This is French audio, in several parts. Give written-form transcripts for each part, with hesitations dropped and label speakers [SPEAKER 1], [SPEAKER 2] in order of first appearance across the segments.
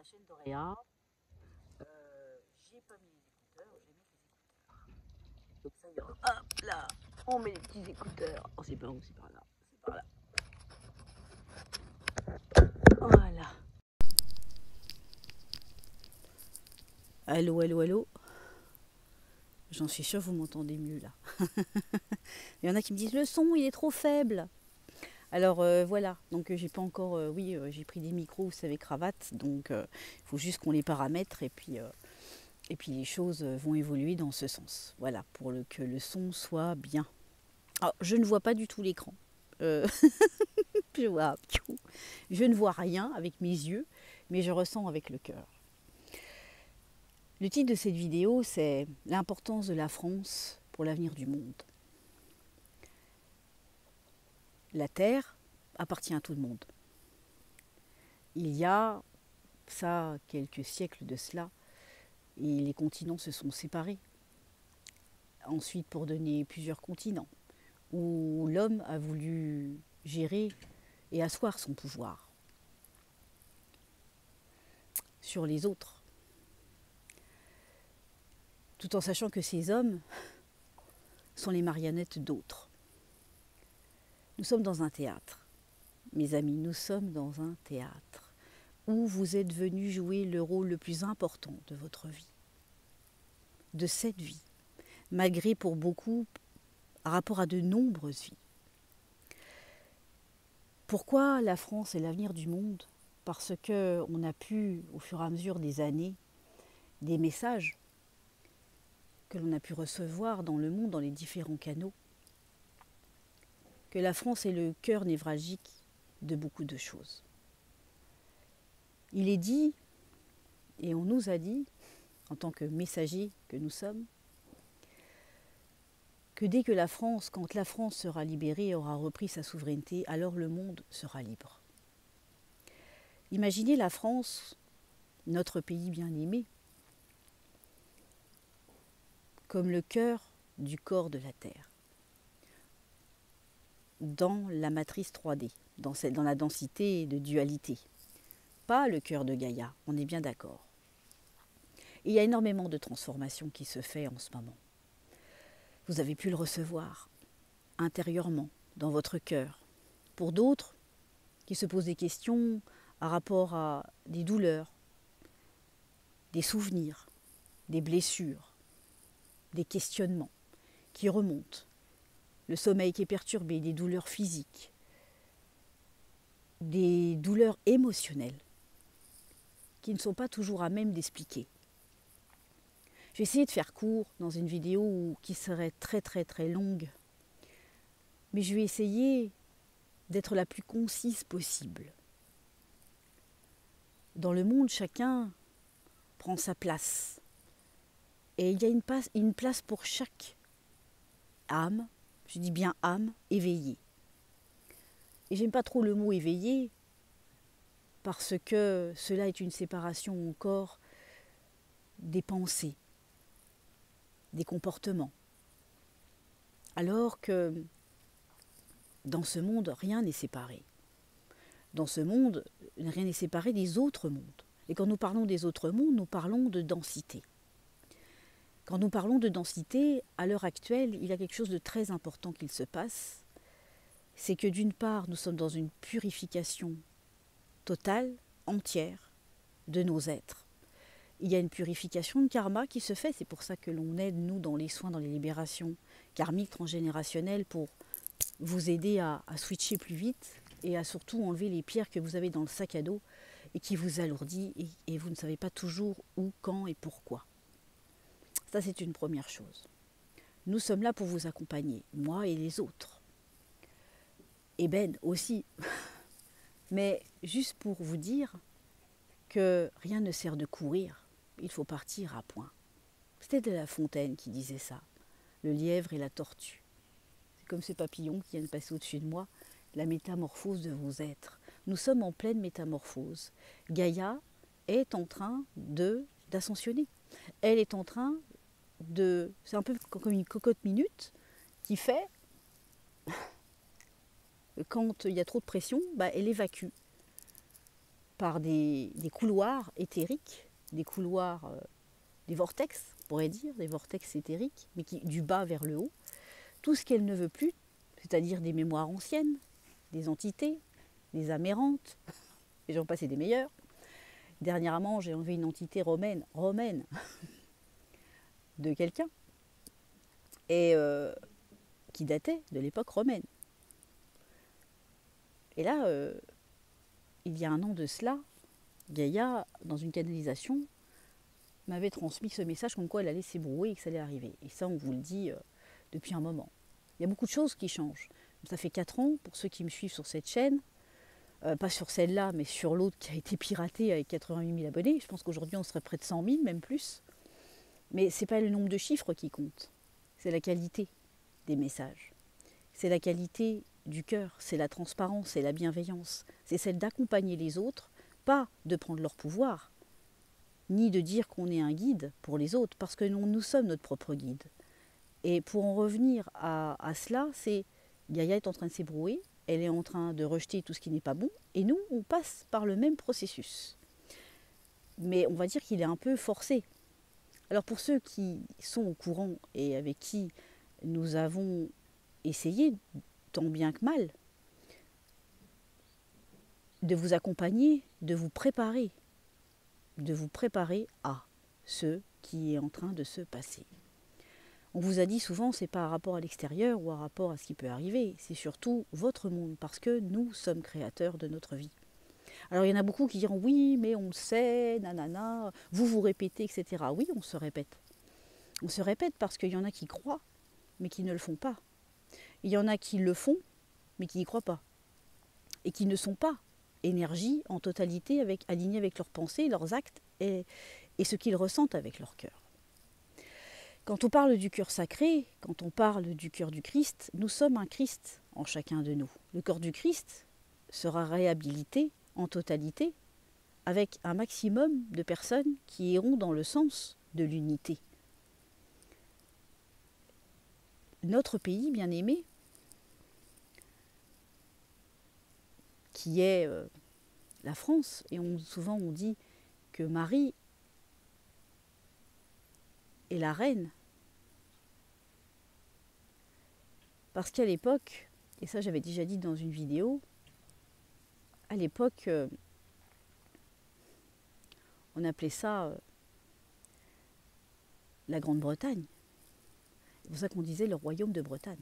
[SPEAKER 1] chaîne d'Oréa. J'ai pas mis les écouteurs, je vais mettre les écouteurs. Donc ça y est, hop là, on met les petits écouteurs. Oh, c'est pas où, c'est par là, c'est par là. Voilà. Allô, allô, allô. J'en suis sûre, vous m'entendez mieux là. Il y en a qui me disent le son, il est trop faible. Alors voilà, donc j'ai pas encore, j'ai pris des micros, vous savez, cravate, donc il faut juste qu'on les paramètre et puis les choses vont évoluer dans ce sens. Voilà, pour que le son soit bien. Alors, je ne vois pas du tout l'écran. Je ne vois rien avec mes yeux, mais je ressens avec le cœur. Le titre de cette vidéo, c'est l'importance de la France pour l'avenir du monde. La Terre appartient à tout le monde. Il y a, ça, quelques siècles de cela, et les continents se sont séparés. Ensuite, pour donner plusieurs continents, où l'homme a voulu gérer et asseoir son pouvoir sur les autres, tout en sachant que ces hommes sont les marionnettes d'autres. Nous sommes dans un théâtre, mes amis, nous sommes dans un théâtre où vous êtes venus jouer le rôle le plus important de votre vie, de cette vie, malgré pour beaucoup, par rapport à de nombreuses vies. Pourquoi la France est l'avenir du monde? Parce qu'on a pu, au fur et à mesure des années, des messages que l'on a pu recevoir dans le monde, dans les différents canaux, que la France est le cœur névralgique de beaucoup de choses. Il est dit, et on nous a dit, en tant que messagers que nous sommes, que dès que quand la France sera libérée et aura repris sa souveraineté, alors le monde sera libre. Imaginez la France, notre pays bien-aimé, comme le cœur du corps de la Terre, dans la matrice 3D, dans la densité de dualité. Pas le cœur de Gaïa, on est bien d'accord. Et il y a énormément de transformations qui se fait en ce moment. Vous avez pu le recevoir intérieurement, dans votre cœur. Pour d'autres, qui se posent des questions par rapport à des douleurs, des souvenirs, des blessures, des questionnements qui remontent, le sommeil qui est perturbé, des douleurs physiques, des douleurs émotionnelles qui ne sont pas toujours à même d'expliquer. Je vais essayer de faire court dans une vidéo qui serait très très très longue, mais je vais essayer d'être la plus concise possible. Dans le monde, chacun prend sa place. Et il y a une place pour chaque âme, je dis bien âme, éveillée. Et j'aime pas trop le mot éveillé, parce que cela est une séparation encore des pensées, des comportements. Alors que dans ce monde, rien n'est séparé. Dans ce monde, rien n'est séparé des autres mondes. Et quand nous parlons des autres mondes, nous parlons de densité. Quand nous parlons de densité, à l'heure actuelle, il y a quelque chose de très important qui se passe. C'est que d'une part, nous sommes dans une purification totale, entière, de nos êtres. Il y a une purification de karma qui se fait. C'est pour ça que l'on aide, nous, dans les soins, dans les libérations karmiques transgénérationnelles, pour vous aider à switcher plus vite et à surtout enlever les pierres que vous avez dans le sac à dos et qui vous alourdit et vous ne savez pas toujours où, quand et pourquoi. Ça, c'est une première chose. Nous sommes là pour vous accompagner, moi et les autres. Et Ben aussi. Mais juste pour vous dire que rien ne sert de courir, il faut partir à point. C'était de La Fontaine qui disait ça, le lièvre et la tortue. C'est comme ces papillons qui viennent passer au-dessus de moi, la métamorphose de vos êtres. Nous sommes en pleine métamorphose. Gaïa est en train d'ascensionner. Elle est en train c'est un peu comme une cocotte minute qui fait, quand il y a trop de pression, elle évacue. par des couloirs éthériques, des couloirs, des vortex, on pourrait dire, des vortex éthériques, mais qui du bas vers le haut, tout ce qu'elle ne veut plus, c'est-à-dire des mémoires anciennes, des entités, des âmes errantes, et j'en passe et des meilleurs. Dernièrement, j'ai enlevé une entité romaine de quelqu'un, et qui datait de l'époque romaine. Et là, il y a un an de cela, Gaïa, dans une canalisation, m'avait transmis ce message comme quoi elle allait s'ébrouer et que ça allait arriver. Et ça, on vous le dit depuis un moment. Il y a beaucoup de choses qui changent. Ça fait 4 ans, pour ceux qui me suivent sur cette chaîne, pas sur celle-là, mais sur l'autre qui a été piratée avec 88 000 abonnés. Je pense qu'aujourd'hui, on serait près de 100 000, même plus. Mais ce n'est pas le nombre de chiffres qui compte, c'est la qualité des messages. C'est la qualité du cœur, c'est la transparence, c'est la bienveillance. C'est celle d'accompagner les autres, pas de prendre leur pouvoir, ni de dire qu'on est un guide pour les autres, parce que nous sommes notre propre guide. Et pour en revenir à cela, c'est Gaïa est en train de s'ébrouer, elle est en train de rejeter tout ce qui n'est pas bon, et nous, on passe par le même processus. Mais on va dire qu'il est un peu forcé. Alors pour ceux qui sont au courant et avec qui nous avons essayé, tant bien que mal, de vous accompagner, de vous préparer à ce qui est en train de se passer. On vous a dit souvent, c'est pas par rapport à l'extérieur ou par rapport à ce qui peut arriver, c'est surtout votre monde, parce que nous sommes créateurs de notre vie. Alors il y en a beaucoup qui diront, oui, mais on le sait, nanana, vous vous répétez, etc. Oui, on se répète. On se répète parce qu'il y en a qui croient, mais qui ne le font pas. Il y en a qui le font, mais qui n'y croient pas. Et qui ne sont pas énergie en totalité alignés avec leurs pensées, leurs actes et ce qu'ils ressentent avec leur cœur. Quand on parle du cœur sacré, quand on parle du cœur du Christ, nous sommes un Christ en chacun de nous. Le corps du Christ sera réhabilité en totalité avec un maximum de personnes qui iront dans le sens de l'unité. Notre pays bien-aimé, qui est la France, et souvent on dit que Marie est la reine, parce qu'à l'époque, et ça j'avais déjà dit dans une vidéo, à l'époque, on appelait ça la Grande-Bretagne. C'est pour ça qu'on disait le royaume de Bretagne.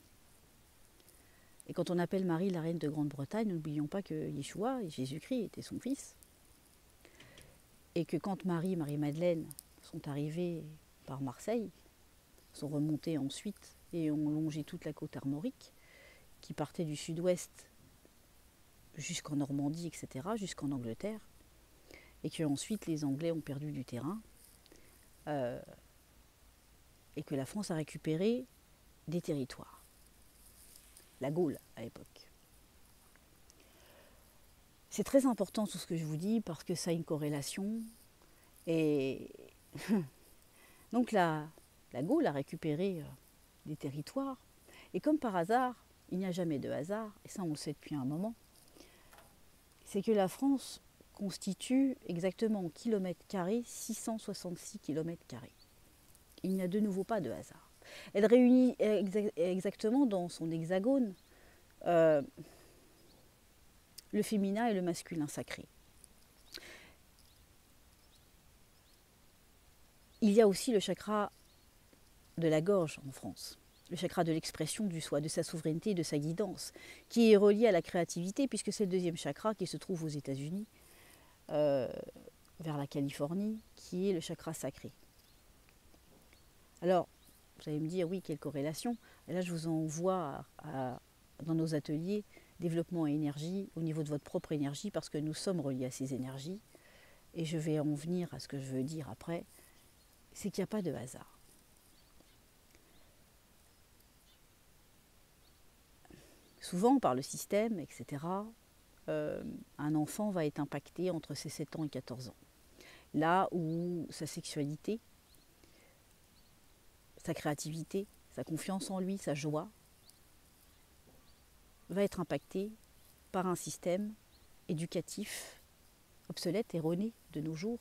[SPEAKER 1] Et quand on appelle Marie la reine de Grande-Bretagne, n'oublions pas que Yeshua, Jésus-Christ, était son fils. Et que quand Marie-Madeleine sont arrivées par Marseille, sont remontées ensuite et ont longé toute la côte armorique, qui partait du sud-ouest jusqu'en Normandie, etc., jusqu'en Angleterre, et que ensuite les Anglais ont perdu du terrain, et que la France a récupéré des territoires. La Gaule à l'époque. C'est très important tout ce que je vous dis parce que ça a une corrélation. Et donc la Gaule a récupéré des territoires. Et comme par hasard, il n'y a jamais de hasard, et ça on le sait depuis un moment, c'est que la France constitue exactement en kilomètres carrés 666 kilomètres carrés. Il n'y a de nouveau pas de hasard. Elle réunit exactement dans son hexagone le féminin et le masculin sacré. Il y a aussi le chakra de la gorge en France, le chakra de l'expression du soi, de sa souveraineté, de sa guidance, qui est relié à la créativité, puisque c'est le deuxième chakra qui se trouve aux États-Unis, vers la Californie, qui est le chakra sacré. Alors, vous allez me dire, oui, quelle corrélation? Et là, je vous envoie dans nos ateliers développement et énergie, au niveau de votre propre énergie, parce que nous sommes reliés à ces énergies. Et je vais en venir à ce que je veux dire après, c'est qu'il n'y a pas de hasard. Souvent, par le système, etc., un enfant va être impacté entre ses 7 ans et 14 ans. Là où sa sexualité, sa créativité, sa confiance en lui, sa joie, va être impactée par un système éducatif obsolète, erroné de nos jours,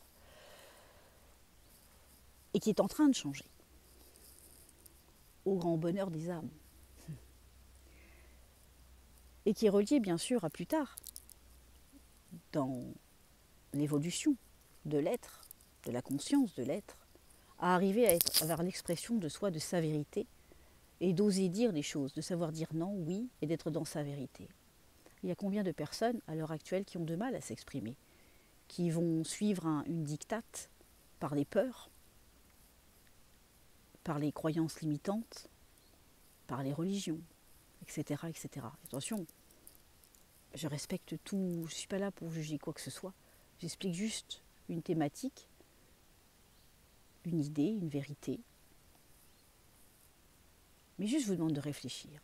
[SPEAKER 1] et qui est en train de changer, au grand bonheur des âmes, et qui est relié bien sûr à plus tard, dans l'évolution de l'être, de la conscience de l'être, à arriver à être vers l'expression de soi, de sa vérité, et d'oser dire les choses, de savoir dire non, oui, et d'être dans sa vérité. Il y a combien de personnes à l'heure actuelle qui ont de mal à s'exprimer, qui vont suivre une dictate par les peurs, par les croyances limitantes, par les religions, etc. etc. Attention, je respecte tout, je ne suis pas là pour juger quoi que ce soit. J'explique juste une thématique, une idée, une vérité. Mais juste je vous demande de réfléchir.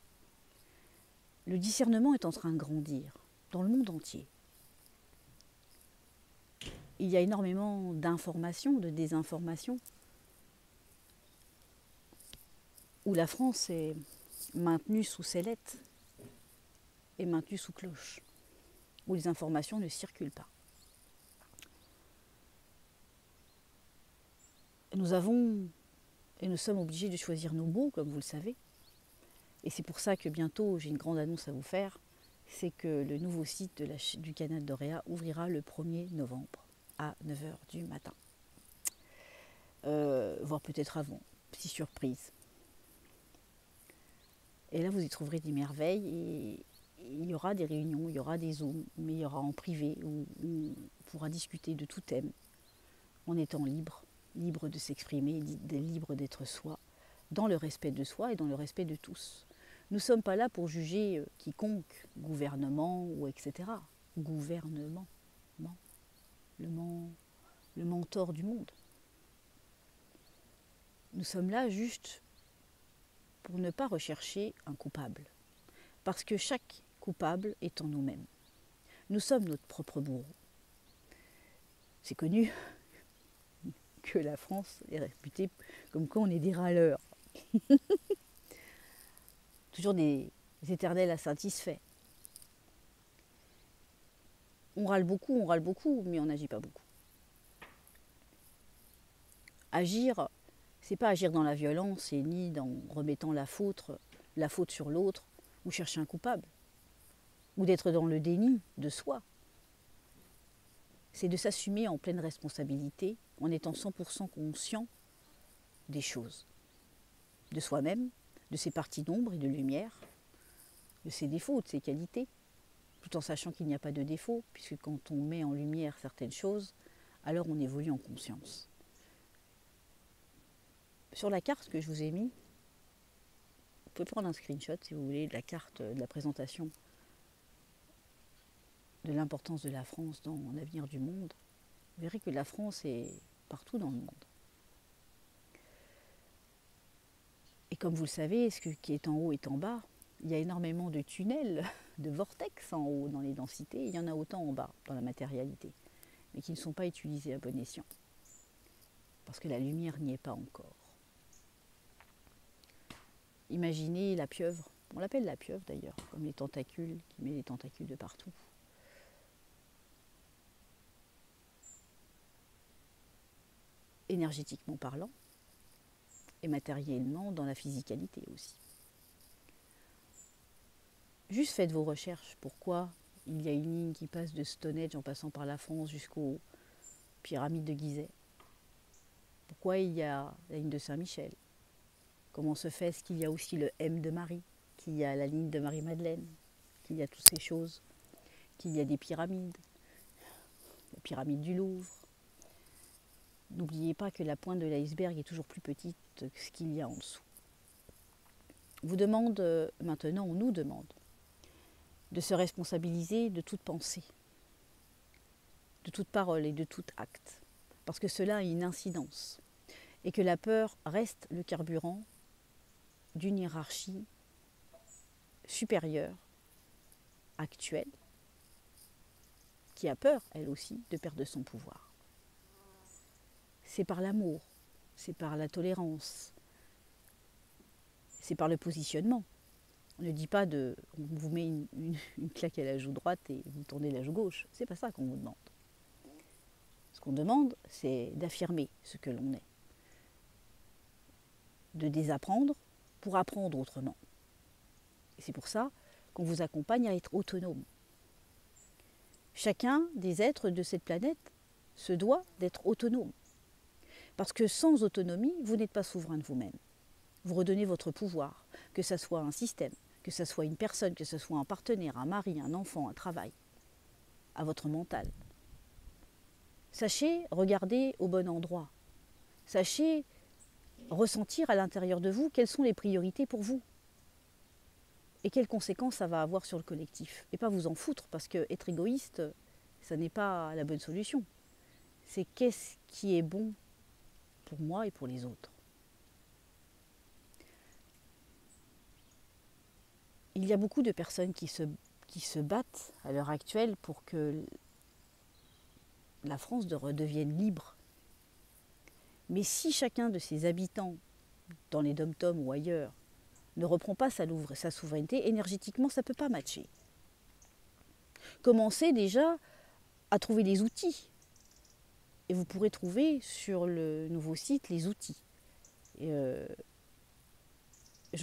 [SPEAKER 1] Le discernement est en train de grandir dans le monde entier. Il y a énormément d'informations, de désinformations, où la France est maintenue sous sellette et maintenue sous cloche, où les informations ne circulent pas. Nous avons et nous sommes obligés de choisir nos mots, comme vous le savez. Et c'est pour ça que bientôt, j'ai une grande annonce à vous faire, c'est que le nouveau site du canal d'Oréa ouvrira le 1er novembre à 9 h du matin. Voire peut-être avant, petite surprise. Et là, vous y trouverez des merveilles et il y aura des réunions, il y aura des zooms, mais il y aura en privé où on pourra discuter de tout thème en étant libre, libre de s'exprimer, libre d'être soi, dans le respect de soi et dans le respect de tous. Nous ne sommes pas là pour juger quiconque, gouvernement ou etc. Gouvernement, le mentor du monde. Nous sommes là juste pour ne pas rechercher un coupable. Parce que chaque coupable est en nous-mêmes. Nous sommes notre propre bourreau. C'est connu que la France est réputée comme quoi on est des râleurs. Toujours des éternels insatisfaits. On râle beaucoup, mais on n'agit pas beaucoup. Agir, c'est pas agir dans la violence et ni en remettant la faute sur l'autre ou chercher un coupable, ou d'être dans le déni de soi. C'est de s'assumer en pleine responsabilité, en étant 100% conscient des choses, de soi-même, de ses parties d'ombre et de lumière, de ses défauts, de ses qualités, tout en sachant qu'il n'y a pas de défaut, puisque quand on met en lumière certaines choses, alors on évolue en conscience. Sur la carte que je vous ai mise, vous pouvez prendre un screenshot si vous voulez de la carte de la présentation de l'importance de la France dans l'avenir du monde. Vous verrez que la France est partout dans le monde. Et comme vous le savez, ce qui est en haut est en bas. Il y a énormément de tunnels, de vortex en haut dans les densités, il y en a autant en bas dans la matérialité, mais qui ne sont pas utilisés à bon escient, parce que la lumière n'y est pas encore. Imaginez la pieuvre, on l'appelle la pieuvre d'ailleurs, comme les tentacules, qui met les tentacules de partout. Énergétiquement parlant, et matériellement dans la physicalité aussi. Juste faites vos recherches. Pourquoi il y a une ligne qui passe de Stonehenge en passant par la France jusqu'aux pyramides de Gizeh? Pourquoi il y a la ligne de Saint-Michel? Comment se fait-ce qu'il y a aussi le M de Marie, qu'il y a la ligne de Marie-Madeleine, qu'il y a toutes ces choses, qu'il y a des pyramides, la pyramide du Louvre? N'oubliez pas que la pointe de l'iceberg est toujours plus petite que ce qu'il y a en dessous. On vous demande maintenant, on nous demande, de se responsabiliser de toute pensée, de toute parole et de tout acte, parce que cela a une incidence, et que la peur reste le carburant d'une hiérarchie supérieure, actuelle, qui a peur, elle aussi, de perdre son pouvoir. C'est par l'amour, c'est par la tolérance, c'est par le positionnement. On ne dit pas on vous met une claque à la joue droite et vous tournez la joue gauche. C'est pas ça qu'on vous demande. qu'on demande, c'est d'affirmer ce que l'on est, de désapprendre pour apprendre autrement. Et c'est pour ça qu'on vous accompagne à être autonome. Chacun des êtres de cette planète se doit d'être autonome. Parce que sans autonomie, vous n'êtes pas souverain de vous-même. Vous redonnez votre pouvoir, que ce soit un système, que ce soit une personne, que ce soit un partenaire, un mari, un enfant, un travail, à votre mental. Sachez regarder au bon endroit. Sachez ressentir à l'intérieur de vous quelles sont les priorités pour vous et quelles conséquences ça va avoir sur le collectif. Et pas vous en foutre, parce que être égoïste, ça n'est pas la bonne solution. C'est qu'est-ce qui est bon pour moi et pour les autres. Il y a beaucoup de personnes qui se battent à l'heure actuelle pour que la France redevienne libre. Mais si chacun de ses habitants, dans les dom-toms ou ailleurs, ne reprend pas sa souveraineté, énergétiquement, ça ne peut pas matcher. Commencez déjà à trouver les outils. Et vous pourrez trouver sur le nouveau site les outils. Je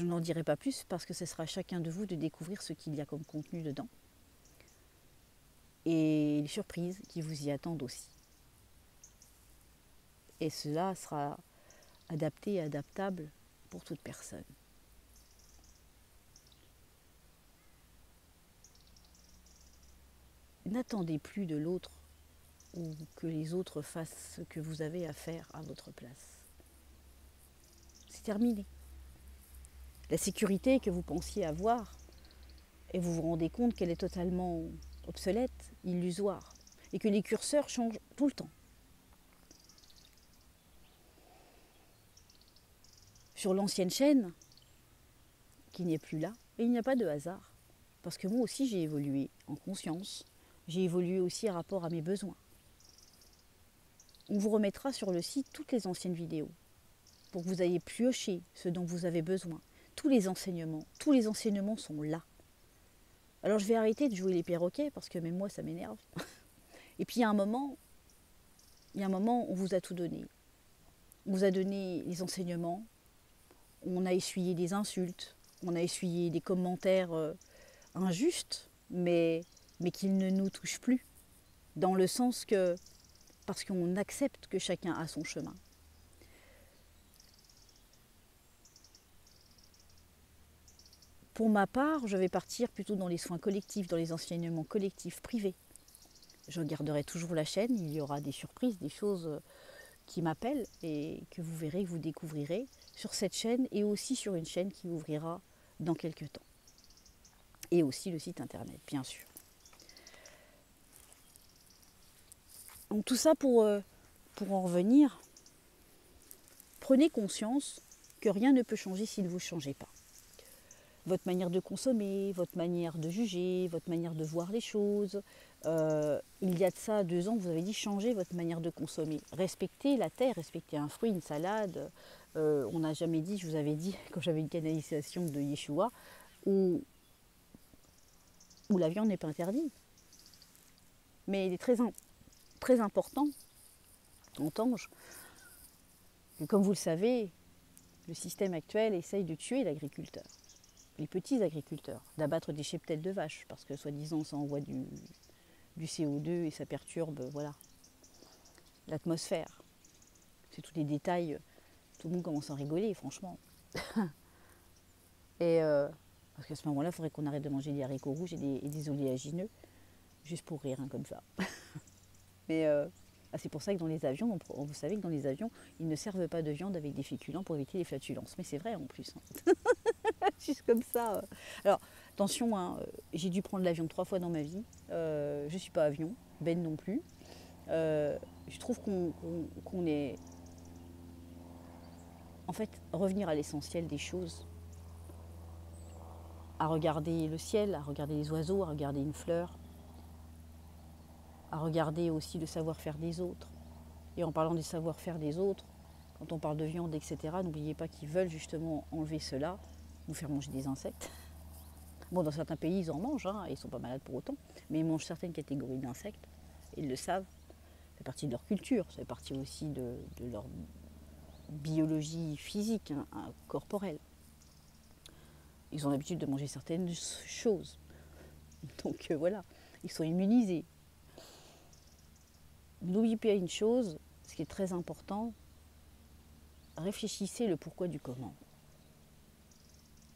[SPEAKER 1] n'en dirai pas plus parce que ce sera à chacun de vous de découvrir ce qu'il y a comme contenu dedans. Et les surprises qui vous y attendent aussi. Et cela sera adapté et adaptable pour toute personne. N'attendez plus de l'autre ou que les autres fassent ce que vous avez à faire à votre place. C'est terminé. La sécurité que vous pensiez avoir, et vous vous rendez compte qu'elle est totalement obsolète, illusoire, et que les curseurs changent tout le temps. Sur l'ancienne chaîne, qui n'est plus là, et il n'y a pas de hasard, parce que moi aussi j'ai évolué en conscience, j'ai évolué aussi en rapport à mes besoins. On vous remettra sur le site toutes les anciennes vidéos, pour que vous ayez pioché ce dont vous avez besoin. Tous les enseignements sont là. Alors je vais arrêter de jouer les perroquets, parce que même moi ça m'énerve. Et puis il y a un moment, on vous a tout donné. On vous a donné les enseignements, on a essuyé des insultes, on a essuyé des commentaires injustes, mais qu'ils ne nous touchent plus. Dans le sens que, parce qu'on accepte que chacun a son chemin. Pour ma part, je vais partir plutôt dans les soins collectifs, dans les enseignements collectifs privés. Je regarderai toujours la chaîne, il y aura des surprises, des choses qui m'appellent et que vous verrez, que vous découvrirez sur cette chaîne et aussi sur une chaîne qui ouvrira dans quelques temps. Et aussi le site internet, bien sûr. Donc tout ça pour en revenir, prenez conscience que rien ne peut changer si vous ne changez pas. Votre manière de consommer, votre manière de juger, votre manière de voir les choses. Il y a de ça 2 ans, vous avez dit changez votre manière de consommer. Respectez la terre, respectez un fruit, une salade. On n'a jamais dit, je vous avais dit, quand j'avais une canalisation de Yeshua, où la viande n'est pas interdite. Mais il est très important, en Tange, que comme vous le savez, le système actuel essaye de tuer l'agriculteur. Les petits agriculteurs, d'abattre des cheptels de vaches, parce que soi-disant ça envoie du CO2 et ça perturbe l'atmosphère. C'est tous les détails, tout le monde commence à rigoler, franchement. Et parce qu'à ce moment-là, il faudrait qu'on arrête de manger des haricots rouges et des oléagineux, juste pour rire, hein, comme ça. Mais c'est pour ça que dans les avions, vous savez que dans les avions, ils ne servent pas de viande avec des féculents pour éviter les flatulences. Mais c'est vrai en plus. Hein. Juste comme ça. Alors, attention, hein, j'ai dû prendre l'avion 3 fois dans ma vie. Je ne suis pas avion, Ben non plus. Je trouve qu'on est... En fait, revenir à l'essentiel des choses. À regarder le ciel, à regarder les oiseaux, à regarder une fleur. À regarder aussi le savoir-faire des autres. Et en parlant des savoir-faire des autres, quand on parle de viande, etc., n'oubliez pas qu'ils veulent justement enlever cela, nous faire manger des insectes. Bon, dans certains pays, ils en mangent, hein, ils ne sont pas malades pour autant, mais ils mangent certaines catégories d'insectes, ils le savent. fait partie de leur culture, ça fait partie aussi de leur biologie physique, hein, corporelle. Ils ont l'habitude de manger certaines choses. Donc voilà, ils sont immunisés. N'oubliez pas une chose, ce qui est très important, réfléchissez le pourquoi du comment.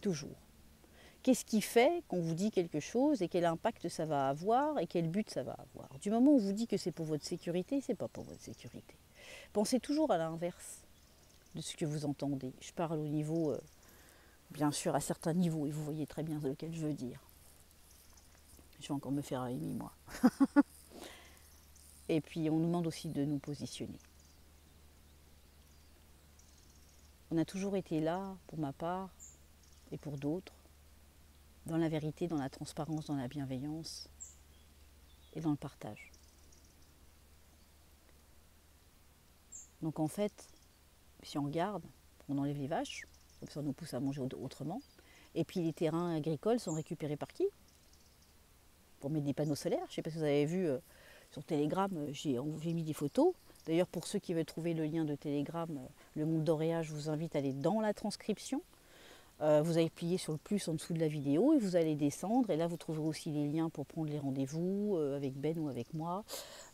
[SPEAKER 1] Toujours. Qu'est-ce qui fait qu'on vous dit quelque chose et quel impact ça va avoir et quel but ça va avoir? Du moment où on vous dit que c'est pour votre sécurité, c'est pas pour votre sécurité. Pensez toujours à l'inverse de ce que vous entendez. Je parle au niveau, bien sûr, à certains niveaux, et vous voyez très bien lequel je veux dire. Je vais encore me faire aimer, moi. Et puis, on nous demande aussi de nous positionner. On a toujours été là, pour ma part, et pour d'autres, dans la vérité, dans la transparence, dans la bienveillance et dans le partage. Donc en fait, si on regarde, on enlève les vaches, comme ça on nous pousse à manger autrement, et puis les terrains agricoles sont récupérés par qui? Pour mettre des panneaux solaires. Je ne sais pas si vous avez vu sur Telegram, j'ai mis des photos. D'ailleurs, pour ceux qui veulent trouver le lien de Telegram, le monde d'Auréa, je vous invite à aller dans la transcription. Vous allez plier sur le plus en dessous de la vidéo et vous allez descendre. Et là, vous trouverez aussi les liens pour prendre les rendez-vous avec Ben ou avec moi,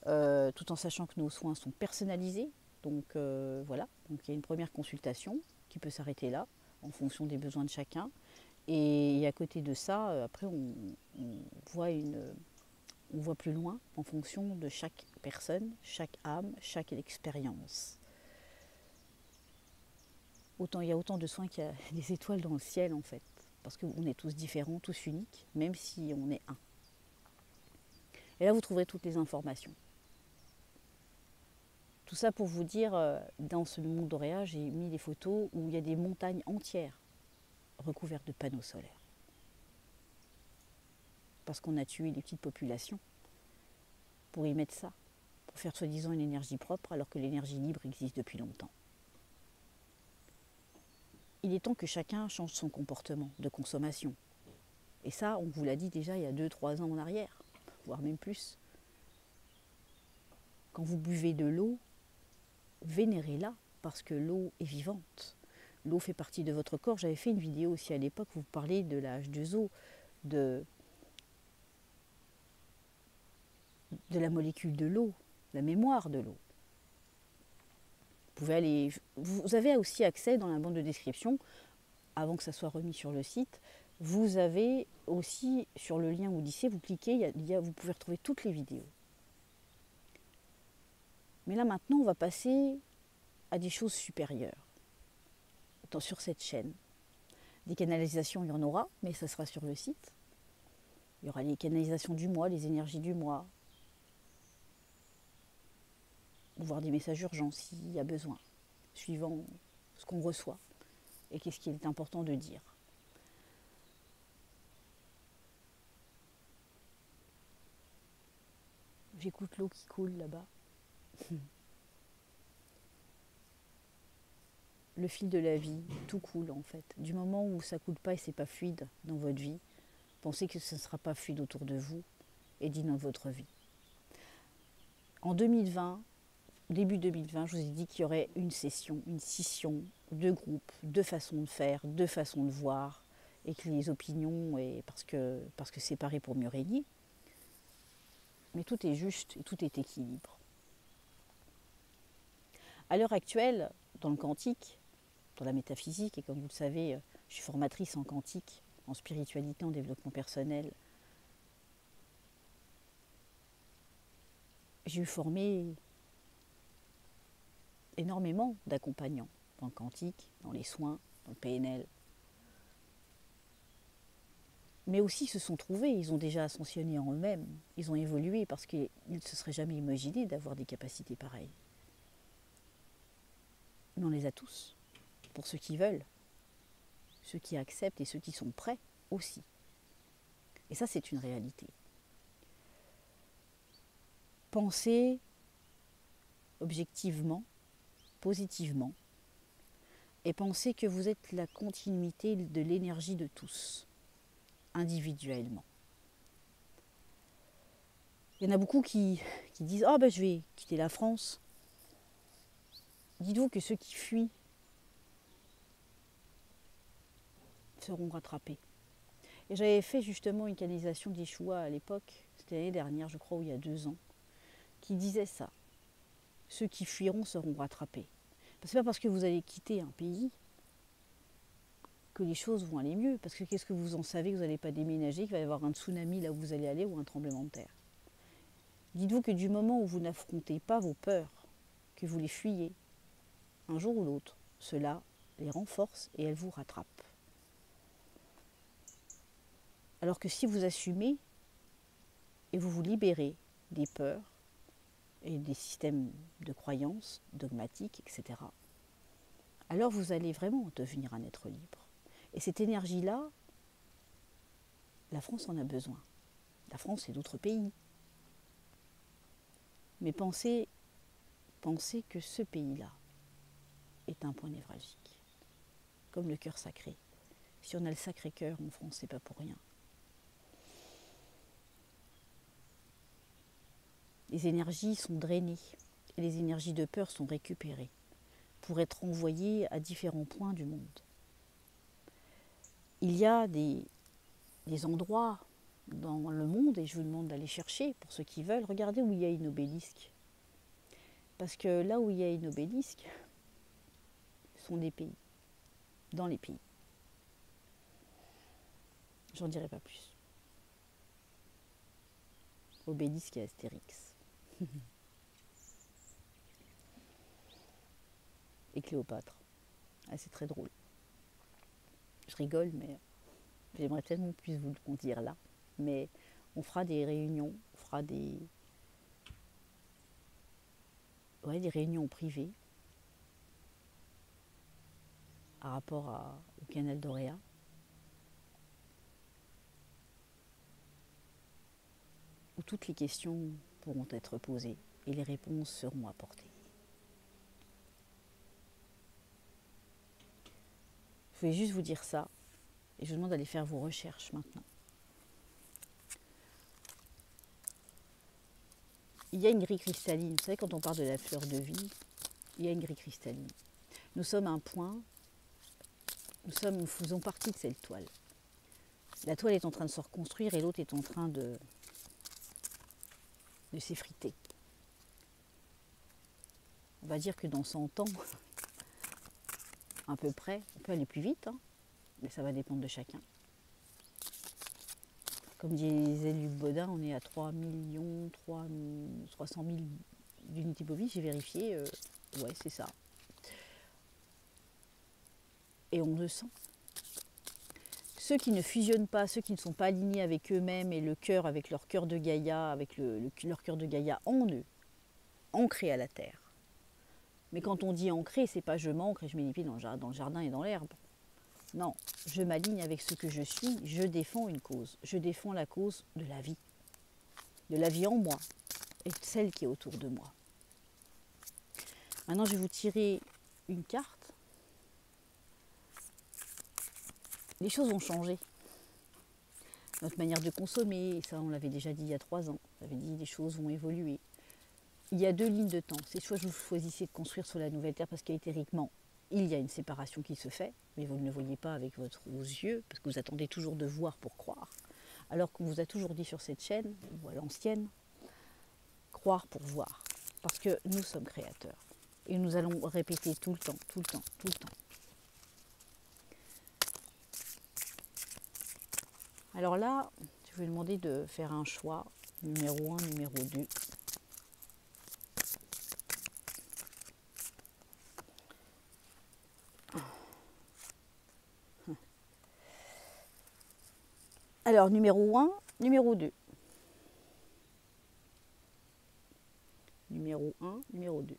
[SPEAKER 1] tout en sachant que nos soins sont personnalisés. Donc voilà, donc il y a une première consultation qui peut s'arrêter là, en fonction des besoins de chacun. Et à côté de ça, après, on voit plus loin en fonction de chaque personne, chaque âme, chaque expérience. Il y a autant de soins qu'il y a des étoiles dans le ciel en fait, parce qu'on est tous différents, tous uniques, même si on est un. Et là, vous trouverez toutes les informations. Tout ça pour vous dire, dans ce monde d'Auréa, j'ai mis des photos où il y a des montagnes entières recouvertes de panneaux solaires. Parce qu'on a tué les petites populations pour y mettre ça, pour faire soi-disant une énergie propre, alors que l'énergie libre existe depuis longtemps. Il est temps que chacun change son comportement de consommation. Et ça, on vous l'a dit déjà il y a 2-3 ans en arrière, voire même plus. Quand vous buvez de l'eau, vénérez-la, parce que l'eau est vivante. L'eau fait partie de votre corps. J'avais fait une vidéo aussi à l'époque où vous parlez de la H2O, de la molécule de l'eau, la mémoire de l'eau. Vous avez aussi accès dans la bande de description, avant que ça soit remis sur le site, vous avez aussi sur le lien Odyssée, vous cliquez, vous pouvez retrouver toutes les vidéos. Mais là maintenant, on va passer à des choses supérieures sur cette chaîne. Des canalisations, il y en aura, mais ça sera sur le site. Il y aura les canalisations du mois, les énergies du mois, voire des messages urgents s'il y a besoin, suivant ce qu'on reçoit et qu'est-ce qu'il est important de dire. J'écoute l'eau qui coule là-bas. Le fil de la vie, tout coule en fait. Du moment où ça ne coule pas et c'est pas fluide dans votre vie, pensez que ce ne sera pas fluide autour de vous et dit dans votre vie. En 2020, début 2020, je vous ai dit qu'il y aurait une scission de groupes, de façons de faire, de façons de voir, et que les opinions, parce que séparées pour mieux régner. Mais tout est juste et tout est équilibre. À l'heure actuelle, dans le quantique, dans la métaphysique, et comme vous le savez, je suis formatrice en quantique, en spiritualité, en développement personnel. J'ai eu formé énormément d'accompagnants dans le quantique, dans les soins, dans le PNL. Mais aussi se sont trouvés, ils ont déjà ascensionné en eux-mêmes, ils ont évolué parce qu'ils ne se seraient jamais imaginés d'avoir des capacités pareilles. Mais on les a tous, pour ceux qui veulent, ceux qui acceptent et ceux qui sont prêts aussi. Et ça, c'est une réalité. Pensez objectivement, positivement, et pensez que vous êtes la continuité de l'énergie de tous, individuellement. Il y en a beaucoup qui disent « Ah ben je vais quitter la France ». Dites-vous que ceux qui fuient seront rattrapés. Et j'avais fait justement une canalisation d'Yeshua à l'époque, c'était l'année dernière, je crois, ou il y a 2 ans, qui disait ça. Ceux qui fuiront seront rattrapés. Ce n'est pas parce que vous allez quitter un pays que les choses vont aller mieux. Parce que qu'est-ce que vous en savez que vous n'allez pas déménager, qu'il va y avoir un tsunami là où vous allez aller ou un tremblement de terre. Dites-vous que du moment où vous n'affrontez pas vos peurs, que vous les fuyez, un jour ou l'autre, cela les renforce et elles vous rattrapent. Alors que si vous assumez et vous vous libérez des peurs et des systèmes de croyances dogmatiques, etc., alors vous allez vraiment devenir un être libre. Et cette énergie-là, la France en a besoin. La France et d'autres pays. Mais pensez que ce pays-là est un point névralgique, comme le cœur sacré. Si on a le Sacré-Cœur en France, c'est pas pour rien. Les énergies sont drainées et les énergies de peur sont récupérées pour être envoyées à différents points du monde. Il y a des endroits dans le monde, et je vous demande d'aller chercher, pour ceux qui veulent, regardez où il y a une obélisque. Parce que là où il y a une obélisque, sont des pays, dans les pays. J'en dirai pas plus. Obélisque et Astérix. Et Cléopâtre. Ah, c'est très drôle. Je rigole, mais j'aimerais tellement plus vous le dire là. Mais on fera des réunions, on fera des réunions privées par rapport au canal d'Oréa. Où toutes les questions pourront être posées et les réponses seront apportées. Je voulais juste vous dire ça et je vous demande d'aller faire vos recherches maintenant. Il y a une grille cristalline. Vous savez, quand on parle de la fleur de vie, il y a une grille cristalline. Nous sommes un point, nous faisons partie de cette toile. La toile est en train de se reconstruire et l'autre est en train de s'effriter. On va dire que dans 100 ans, à peu près, on peut aller plus vite, hein, mais ça va dépendre de chacun. Comme disait Luc Baudin, on est à 3 300 000 d'unités bovies, j'ai vérifié, ouais c'est ça. Et on le sent. Ceux qui ne fusionnent pas, ceux qui ne sont pas alignés avec eux-mêmes et le cœur, avec leur cœur de Gaïa, avec leur cœur de Gaïa en eux, ancré à la terre. Mais quand on dit ancré, c'est pas je m'ancre et je mets les pieds dans le jardin et dans l'herbe. Non, je m'aligne avec ce que je suis, je défends une cause. Je défends la cause de la vie en moi et de celle qui est autour de moi. Maintenant, je vais vous tirer une carte. Les choses ont changé. Notre manière de consommer, ça on l'avait déjà dit il y a 3 ans, on avait dit les choses vont évoluer. Il y a 2 lignes de temps. C'est soit vous choisissez de construire sur la nouvelle terre parce qu'éthériquement, il y a une séparation qui se fait, mais vous ne le voyez pas avec vos yeux, parce que vous attendez toujours de voir pour croire. Alors qu'on vous a toujours dit sur cette chaîne, ou à l'ancienne, croire pour voir. Parce que nous sommes créateurs. Et nous allons répéter tout le temps, tout le temps, tout le temps. Alors là, je vais vous demander de faire un choix, numéro 1, numéro 2. Alors, numéro 1, numéro 2. Numéro 1, numéro 2.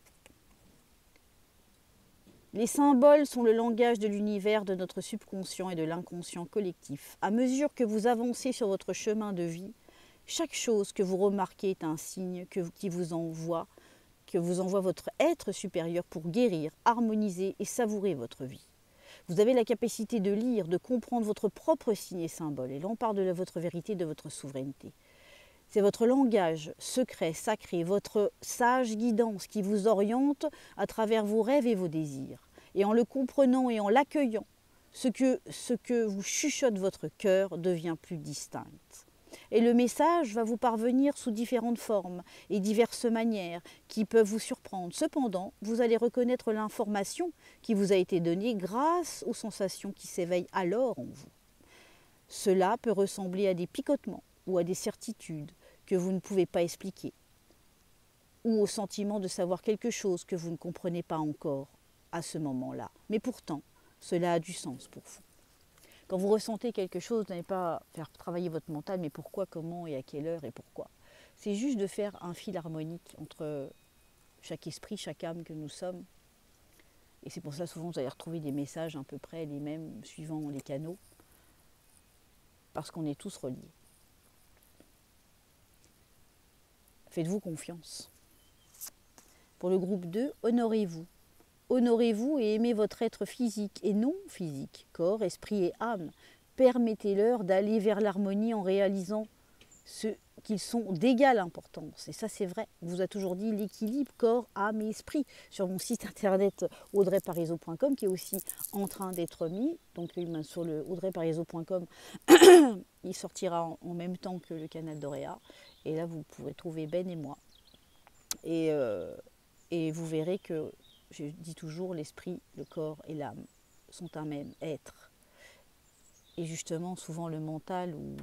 [SPEAKER 1] Les symboles sont le langage de l'univers, de notre subconscient et de l'inconscient collectif. À mesure que vous avancez sur votre chemin de vie, chaque chose que vous remarquez est un signe qui vous envoie votre être supérieur pour guérir, harmoniser et savourer votre vie. Vous avez la capacité de lire, de comprendre votre propre signe et symbole, et l'on parle de votre vérité, de votre souveraineté. C'est votre langage secret, sacré, votre sage guidance qui vous oriente à travers vos rêves et vos désirs. Et en le comprenant et en l'accueillant, ce que vous chuchote votre cœur devient plus distinct. Et le message va vous parvenir sous différentes formes et diverses manières qui peuvent vous surprendre. Cependant, vous allez reconnaître l'information qui vous a été donnée grâce aux sensations qui s'éveillent alors en vous. Cela peut ressembler à des picotements ou à des certitudes que vous ne pouvez pas expliquer, ou au sentiment de savoir quelque chose que vous ne comprenez pas encore à ce moment-là. Mais pourtant, cela a du sens pour vous. Quand vous ressentez quelque chose, vous n'allez pas faire travailler votre mental, mais pourquoi, comment et à quelle heure et pourquoi. C'est juste de faire un fil harmonique entre chaque esprit, chaque âme que nous sommes. Et c'est pour ça souvent vous allez retrouver des messages à peu près les mêmes suivant les canaux, parce qu'on est tous reliés. Faites-vous confiance. Pour le groupe 2, honorez-vous. Honorez-vous et aimez votre être physique et non physique, corps, esprit et âme. Permettez-leur d'aller vers l'harmonie en réalisant qu'ils sont d'égale importance. Et ça, c'est vrai. On vous a toujours dit l'équilibre corps, âme et esprit sur mon site internet audreyparizeau.com qui est aussi en train d'être mis. Donc sur le audreyparizeau.com, il sortira en même temps que le canal d'Auréa. Et là, vous pourrez trouver Ben et moi. Et vous verrez que, je dis toujours, l'esprit, le corps et l'âme sont un même être. Et justement, souvent le mental ou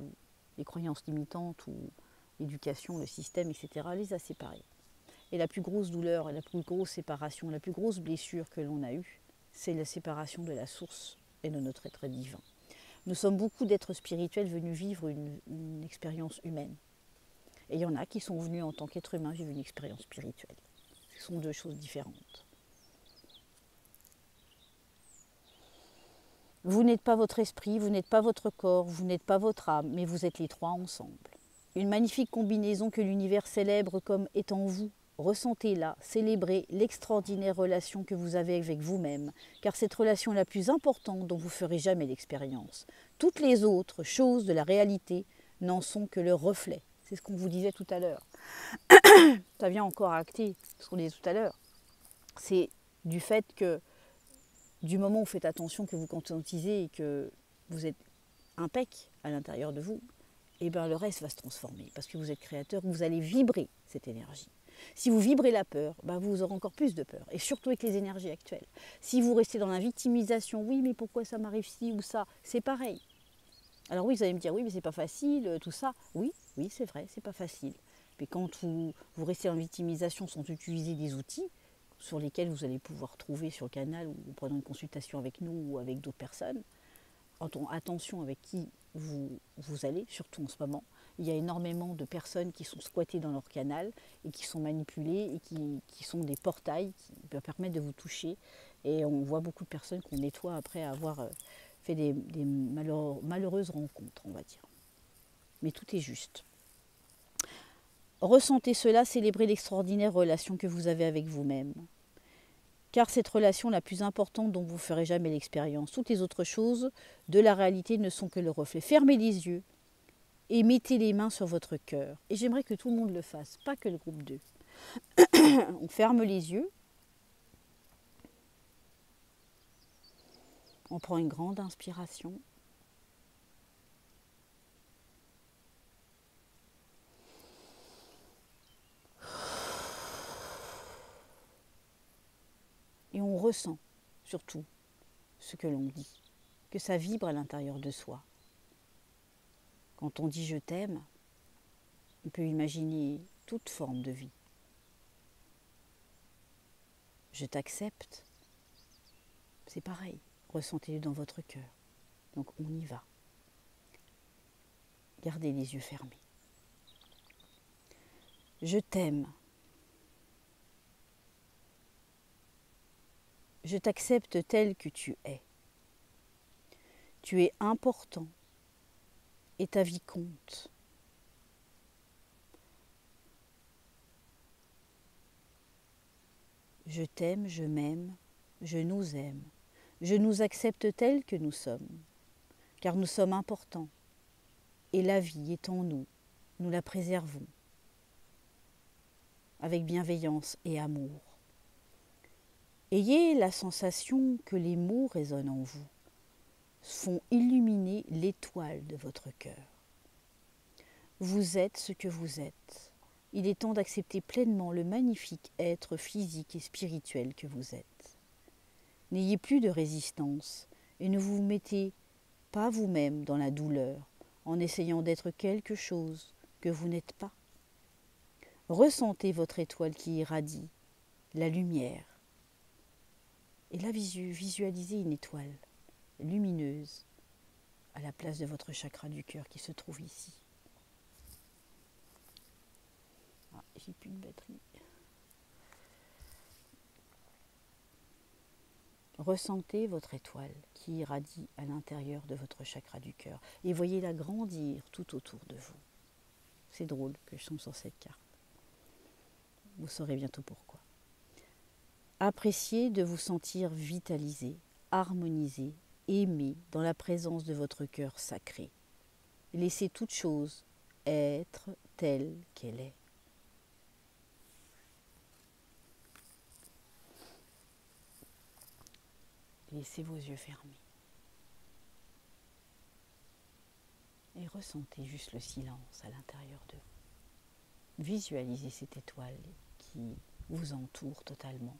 [SPEAKER 1] les croyances limitantes ou l'éducation, le système, etc., les a séparés. Et la plus grosse douleur, la plus grosse séparation, la plus grosse blessure que l'on a eue, c'est la séparation de la source et de notre être divin. Nous sommes beaucoup d'êtres spirituels venus vivre une expérience humaine. Et il y en a qui sont venus en tant qu'être humain vivre une expérience spirituelle. Ce sont deux choses différentes. Vous n'êtes pas votre esprit, vous n'êtes pas votre corps, vous n'êtes pas votre âme, mais vous êtes les trois ensemble. Une magnifique combinaison que l'univers célèbre comme étant vous. Ressentez-la, célébrez l'extraordinaire relation que vous avez avec vous-même, car cette relation est la plus importante dont vous ferez jamais l'expérience. Toutes les autres choses de la réalité n'en sont que le reflet. C'est ce qu'on vous disait tout à l'heure. Ça vient encore acter ce qu'on disait tout à l'heure. C'est du fait que du moment où vous faites attention, que vous conscientisez et que vous êtes impec à l'intérieur de vous, et bien le reste va se transformer. Parce que vous êtes créateur, vous allez vibrer cette énergie. Si vous vibrez la peur, ben vous aurez encore plus de peur. Et surtout avec les énergies actuelles. Si vous restez dans la victimisation, oui mais pourquoi ça m'arrive ci ou ça, c'est pareil. Alors oui, vous allez me dire, oui mais c'est pas facile, tout ça. Oui, c'est vrai, c'est pas facile. Mais quand vous restez en victimisation sans utiliser des outils sur lesquels vous allez pouvoir trouver sur le canal ou en prenant une consultation avec nous ou avec d'autres personnes, attention avec qui vous allez, surtout en ce moment. Il y a énormément de personnes qui sont squattées dans leur canal et qui sont manipulées et qui sont des portails qui peuvent permettre de vous toucher. Et on voit beaucoup de personnes qu'on nettoie après avoir fait des malheureuses rencontres, on va dire. Mais tout est juste. Ressentez cela, célébrez l'extraordinaire relation que vous avez avec vous-même. Car cette relation la plus importante dont vous ne ferez jamais l'expérience. Toutes les autres choses de la réalité ne sont que le reflet. Fermez les yeux et mettez les mains sur votre cœur. Et j'aimerais que tout le monde le fasse, pas que le groupe 2. On ferme les yeux. On prend une grande inspiration. Et on ressent surtout ce que l'on dit, que ça vibre à l'intérieur de soi. Quand on dit je t'aime, on peut imaginer toute forme de vie. Je t'accepte, c'est pareil, ressentez-le dans votre cœur. Donc on y va. Gardez les yeux fermés. Je t'aime. Je t'accepte tel que tu es. Tu es important et ta vie compte. Je t'aime, je m'aime, je nous aime. Je nous accepte tels que nous sommes, car nous sommes importants et la vie est en nous nous la préservons avec bienveillance et amour. Ayez la sensation que les mots résonnent en vous, font illuminer l'étoile de votre cœur. Vous êtes ce que vous êtes. Il est temps d'accepter pleinement le magnifique être physique et spirituel que vous êtes. N'ayez plus de résistance et ne vous mettez pas vous-même dans la douleur en essayant d'être quelque chose que vous n'êtes pas. Ressentez votre étoile qui irradie, la lumière. Et là, visualisez une étoile lumineuse à la place de votre chakra du cœur qui se trouve ici. Ah, j'ai plus de batterie. Ressentez votre étoile qui irradie à l'intérieur de votre chakra du cœur et voyez-la grandir tout autour de vous. C'est drôle que je tombe sur cette carte. Vous saurez bientôt pourquoi. Appréciez de vous sentir vitalisé, harmonisé, aimé dans la présence de votre cœur sacré. Laissez toute chose être telle qu'elle est. Laissez vos yeux fermés. Et ressentez juste le silence à l'intérieur de vous. Visualisez cette étoile qui vous entoure totalement.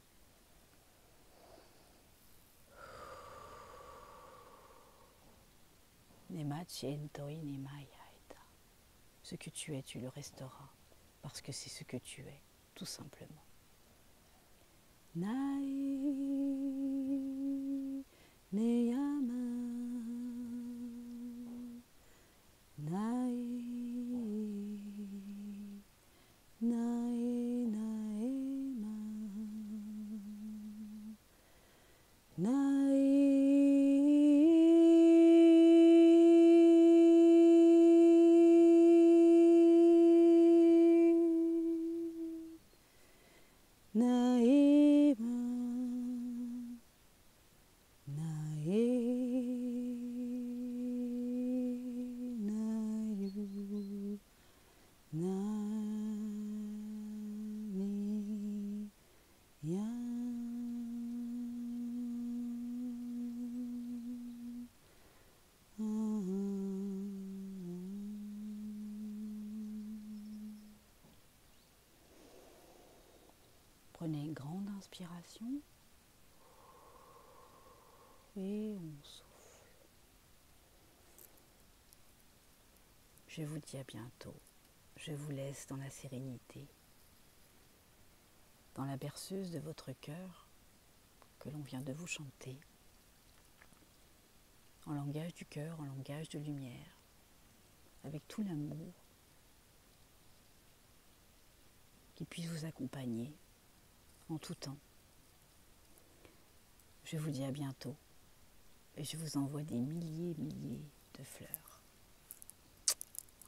[SPEAKER 1] Ce que tu es, tu le resteras, parce que c'est ce que tu es, tout simplement. Prenez une grande inspiration et on souffle. Je vous dis à bientôt. Je vous laisse dans la sérénité, dans la berceuse de votre cœur que l'on vient de vous chanter, en langage du cœur, en langage de lumière, avec tout l'amour qui puisse vous accompagner en tout temps. Je vous dis à bientôt et je vous envoie des milliers de fleurs.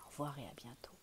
[SPEAKER 1] Au revoir et à bientôt.